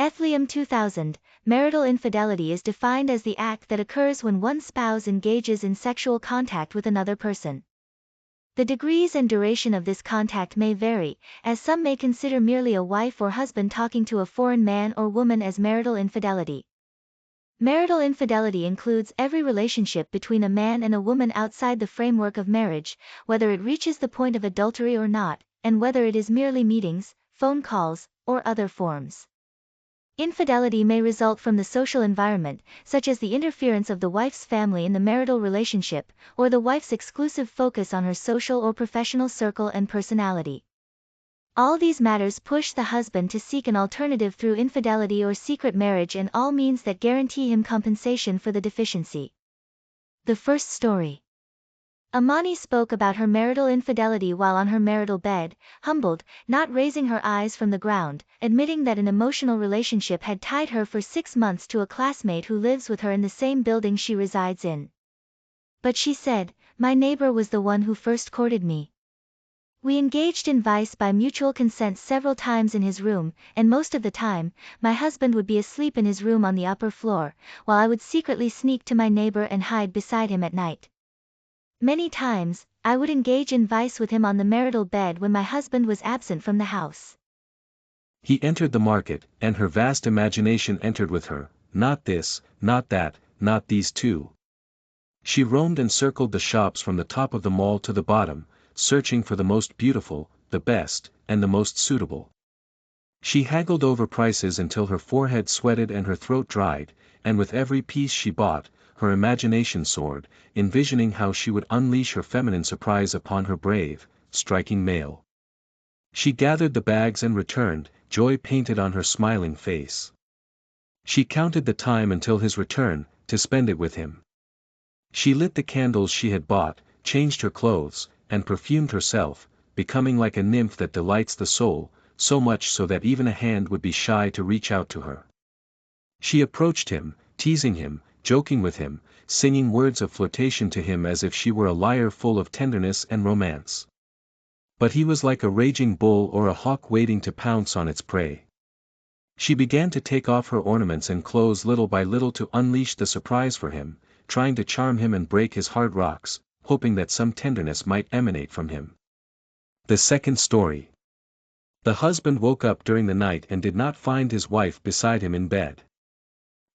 Ethlium 2000, marital infidelity is defined as the act that occurs when one spouse engages in sexual contact with another person. The degrees and duration of this contact may vary, as some may consider merely a wife or husband talking to a foreign man or woman as marital infidelity. Marital infidelity includes every relationship between a man and a woman outside the framework of marriage, whether it reaches the point of adultery or not, and whether it is merely meetings, phone calls, or other forms. Infidelity may result from the social environment, such as the interference of the wife's family in the marital relationship, or the wife's exclusive focus on her social or professional circle and personality. All these matters push the husband to seek an alternative through infidelity or secret marriage and all means that guarantee him compensation for the deficiency. The first story. Amani spoke about her marital infidelity while on her marital bed, humbled, not raising her eyes from the ground, admitting that an emotional relationship had tied her for 6 months to a classmate who lives with her in the same building she resides in. But she said, "My neighbor was the one who first courted me. We engaged in vice by mutual consent several times in his room, and most of the time, my husband would be asleep in his room on the upper floor, while I would secretly sneak to my neighbor and hide beside him at night. Many times, I would engage in vice with him on the marital bed when my husband was absent from the house." He entered the market, and her vast imagination entered with her, not this, not that, not these two. She roamed and circled the shops from the top of the mall to the bottom, searching for the most beautiful, the best, and the most suitable. She haggled over prices until her forehead sweated and her throat dried, and with every piece she bought, her imagination soared, envisioning how she would unleash her feminine surprise upon her brave, striking male. She gathered the bags and returned, joy painted on her smiling face. She counted the time until his return, to spend it with him. She lit the candles she had bought, changed her clothes, and perfumed herself, becoming like a nymph that delights the soul, so much so that even a hand would be shy to reach out to her. She approached him, teasing him, joking with him, singing words of flirtation to him as if she were a lyre full of tenderness and romance. But he was like a raging bull or a hawk waiting to pounce on its prey. She began to take off her ornaments and clothes little by little to unleash the surprise for him, trying to charm him and break his hard rocks, hoping that some tenderness might emanate from him. The second story. The husband woke up during the night and did not find his wife beside him in bed.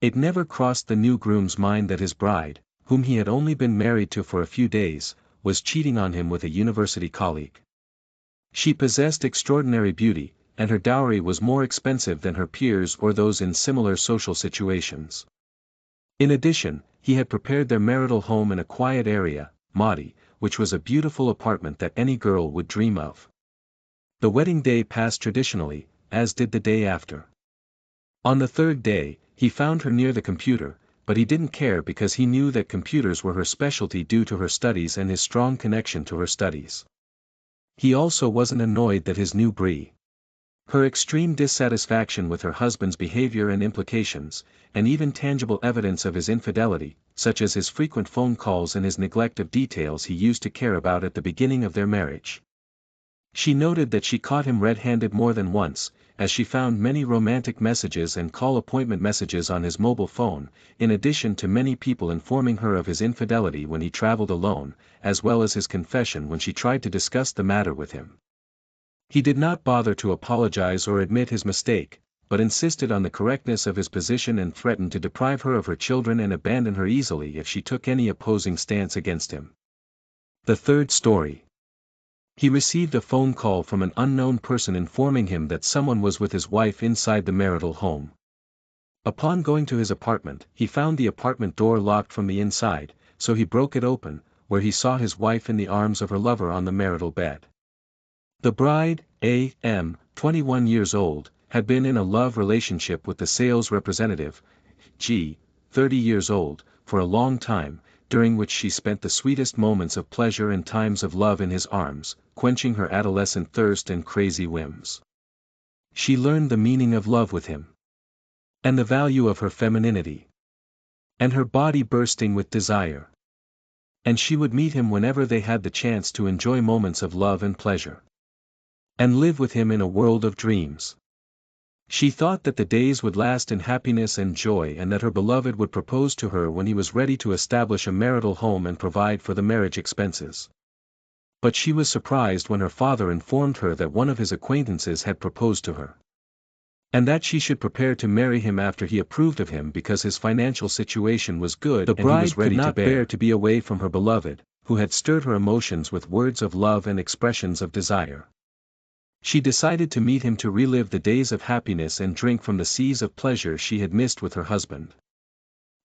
It never crossed the new groom's mind that his bride, whom he had only been married to for a few days, was cheating on him with a university colleague. She possessed extraordinary beauty, and her dowry was more expensive than her peers or those in similar social situations. In addition, he had prepared their marital home in a quiet area, Mahdi, which was a beautiful apartment that any girl would dream of. The wedding day passed traditionally, as did the day after. On the third day, he found her near the computer, but he didn't care because he knew that computers were her specialty due to her studies and his strong connection to her studies. He also wasn't annoyed that his new brie. Her extreme dissatisfaction with her husband's behavior and implications, and even tangible evidence of his infidelity, such as his frequent phone calls and his neglect of details he used to care about at the beginning of their marriage. She noted that she caught him red-handed more than once, as she found many romantic messages and call appointment messages on his mobile phone, in addition to many people informing her of his infidelity when he traveled alone, as well as his confession when she tried to discuss the matter with him. He did not bother to apologize or admit his mistake, but insisted on the correctness of his position and threatened to deprive her of her children and abandon her easily if she took any opposing stance against him. The third story. He received a phone call from an unknown person informing him that someone was with his wife inside the marital home. Upon going to his apartment, he found the apartment door locked from the inside, so he broke it open, where he saw his wife in the arms of her lover on the marital bed. The bride, A.M., 21 years old, had been in a love relationship with the sales representative, G., 30 years old, for a long time, during which she spent the sweetest moments of pleasure and times of love in his arms, quenching her adolescent thirst and crazy whims. She learned the meaning of love with him, and the value of her femininity, and her body bursting with desire. And she would meet him whenever they had the chance to enjoy moments of love and pleasure, and live with him in a world of dreams. She thought that the days would last in happiness and joy and that her beloved would propose to her when he was ready to establish a marital home and provide for the marriage expenses. But she was surprised when her father informed her that one of his acquaintances had proposed to her, and that she should prepare to marry him after he approved of him because his financial situation was good and he was ready to bear to be away from her beloved, who had stirred her emotions with words of love and expressions of desire. She decided to meet him to relive the days of happiness and drink from the seas of pleasure she had missed with her husband.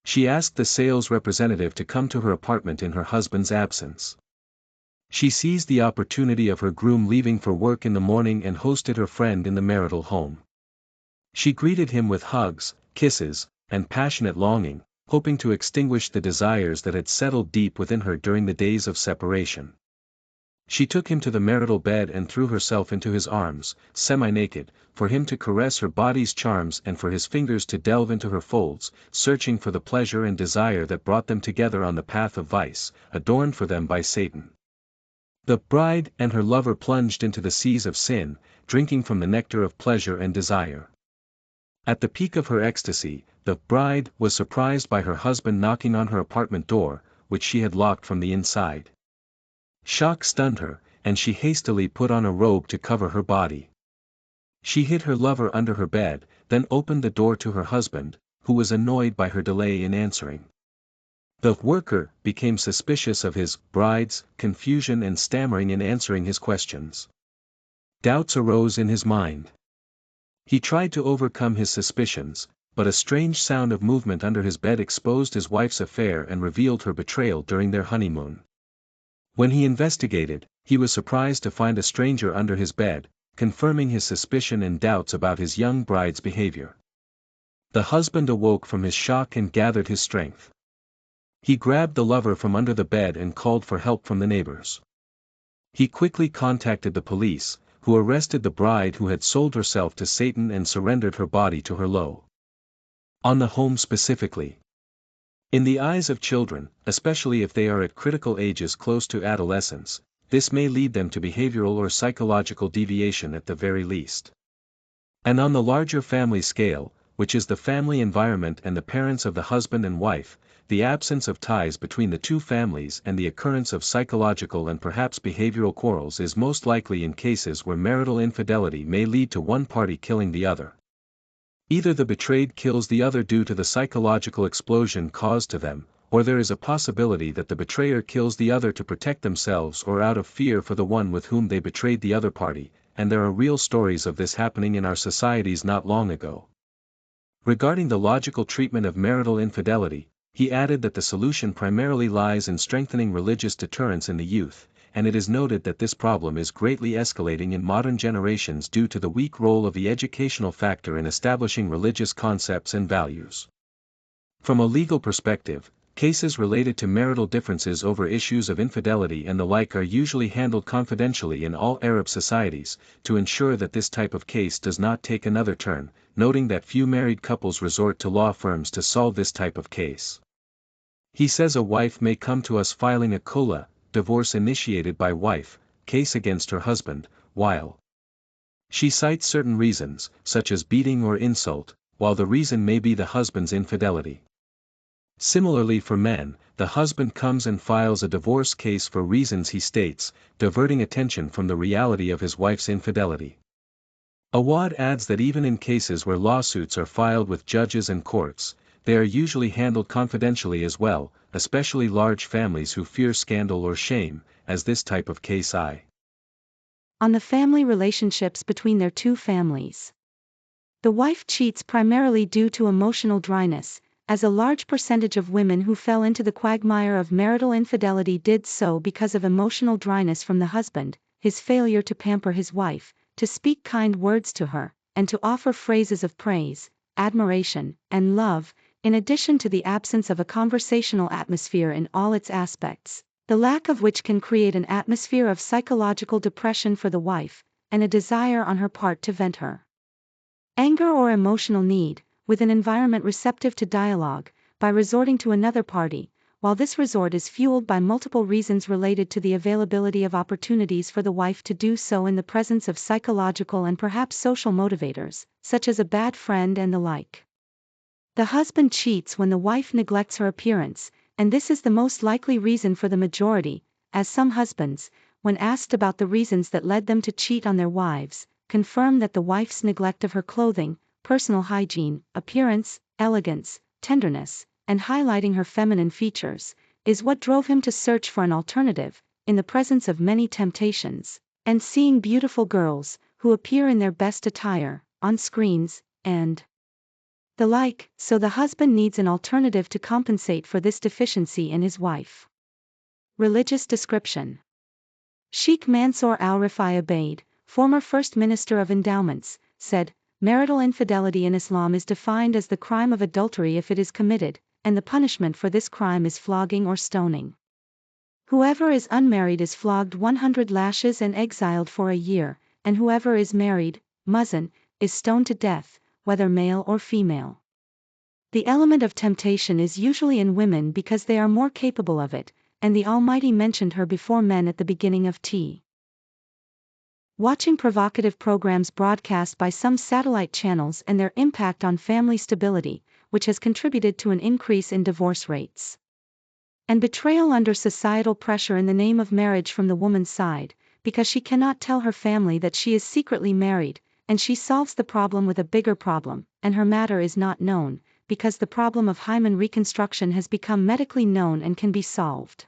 She asked the sales representative to come to her apartment in her husband's absence. She seized the opportunity of her groom leaving for work in the morning and hosted her friend in the marital home. She greeted him with hugs, kisses, and passionate longing, hoping to extinguish the desires that had settled deep within her during the days of separation. She took him to the marital bed and threw herself into his arms, semi-naked, for him to caress her body's charms and for his fingers to delve into her folds, searching for the pleasure and desire that brought them together on the path of vice, adorned for them by Satan. The bride and her lover plunged into the seas of sin, drinking from the nectar of pleasure and desire. At the peak of her ecstasy, the bride was surprised by her husband knocking on her apartment door, which she had locked from the inside. Shock stunned her, and she hastily put on a robe to cover her body. She hid her lover under her bed, then opened the door to her husband, who was annoyed by her delay in answering. The worker became suspicious of his bride's confusion and stammering in answering his questions. Doubts arose in his mind. He tried to overcome his suspicions, but a strange sound of movement under his bed exposed his wife's affair and revealed her betrayal during their honeymoon. When he investigated, he was surprised to find a stranger under his bed, confirming his suspicion and doubts about his young bride's behavior. The husband awoke from his shock and gathered his strength. He grabbed the lover from under the bed and called for help from the neighbors. He quickly contacted the police, who arrested the bride who had sold herself to Satan and surrendered her body to her low. On the home specifically. In the eyes of children, especially if they are at critical ages close to adolescence, this may lead them to behavioral or psychological deviation at the very least. And on the larger family scale, which is the family environment and the parents of the husband and wife, the absence of ties between the two families and the occurrence of psychological and perhaps behavioral quarrels is most likely in cases where marital infidelity may lead to one party killing the other. Either the betrayed kills the other due to the psychological explosion caused to them, or there is a possibility that the betrayer kills the other to protect themselves or out of fear for the one with whom they betrayed the other party, and there are real stories of this happening in our societies not long ago. Regarding the logical treatment of marital infidelity, he added that the solution primarily lies in strengthening religious deterrence in the youth, and it is noted that this problem is greatly escalating in modern generations due to the weak role of the educational factor in establishing religious concepts and values. From a legal perspective, cases related to marital differences over issues of infidelity and the like are usually handled confidentially in all Arab societies, to ensure that this type of case does not take another turn, noting that few married couples resort to law firms to solve this type of case. He says a wife may come to us filing a khula, divorce initiated by wife, case against her husband, while she cites certain reasons, such as beating or insult, while the reason may be the husband's infidelity. Similarly for men, the husband comes and files a divorce case for reasons he states, diverting attention from the reality of his wife's infidelity. Awad adds that even in cases where lawsuits are filed with judges and courts, they are usually handled confidentially as well, especially large families who fear scandal or shame, as this type of case on the family relationships between their two families. The wife cheats primarily due to emotional dryness, as a large percentage of women who fell into the quagmire of marital infidelity did so because of emotional dryness from the husband, his failure to pamper his wife, to speak kind words to her, and to offer phrases of praise, admiration, and love, in addition to the absence of a conversational atmosphere in all its aspects, the lack of which can create an atmosphere of psychological depression for the wife, and a desire on her part to vent her anger or emotional need, with an environment receptive to dialogue, by resorting to another party, while this resort is fueled by multiple reasons related to the availability of opportunities for the wife to do so in the presence of psychological and perhaps social motivators, such as a bad friend and the like. The husband cheats when the wife neglects her appearance, and this is the most likely reason for the majority, as some husbands, when asked about the reasons that led them to cheat on their wives, confirm that the wife's neglect of her clothing, personal hygiene, appearance, elegance, tenderness, and highlighting her feminine features, is what drove him to search for an alternative, in the presence of many temptations, and seeing beautiful girls, who appear in their best attire, on screens, and the like, so the husband needs an alternative to compensate for this deficiency in his wife. Religious description. Sheikh Mansour al-Rifai Abaid, former First Minister of Endowments, said, marital infidelity in Islam is defined as the crime of adultery if it is committed, and the punishment for this crime is flogging or stoning. Whoever is unmarried is flogged 100 lashes and exiled for a year, and whoever is married, muzzin, is stoned to death, whether male or female. The element of temptation is usually in women because they are more capable of it, and the Almighty mentioned her before men at the beginning of T. Watching provocative programs broadcast by some satellite channels and their impact on family stability, which has contributed to an increase in divorce rates. And betrayal under societal pressure in the name of marriage from the woman's side, because she cannot tell her family that she is secretly married, and she solves the problem with a bigger problem, and her matter is not known, because the problem of hymen reconstruction has become medically known and can be solved.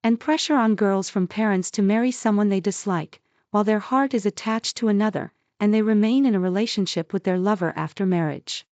And pressure on girls from parents to marry someone they dislike, while their heart is attached to another, and they remain in a relationship with their lover after marriage.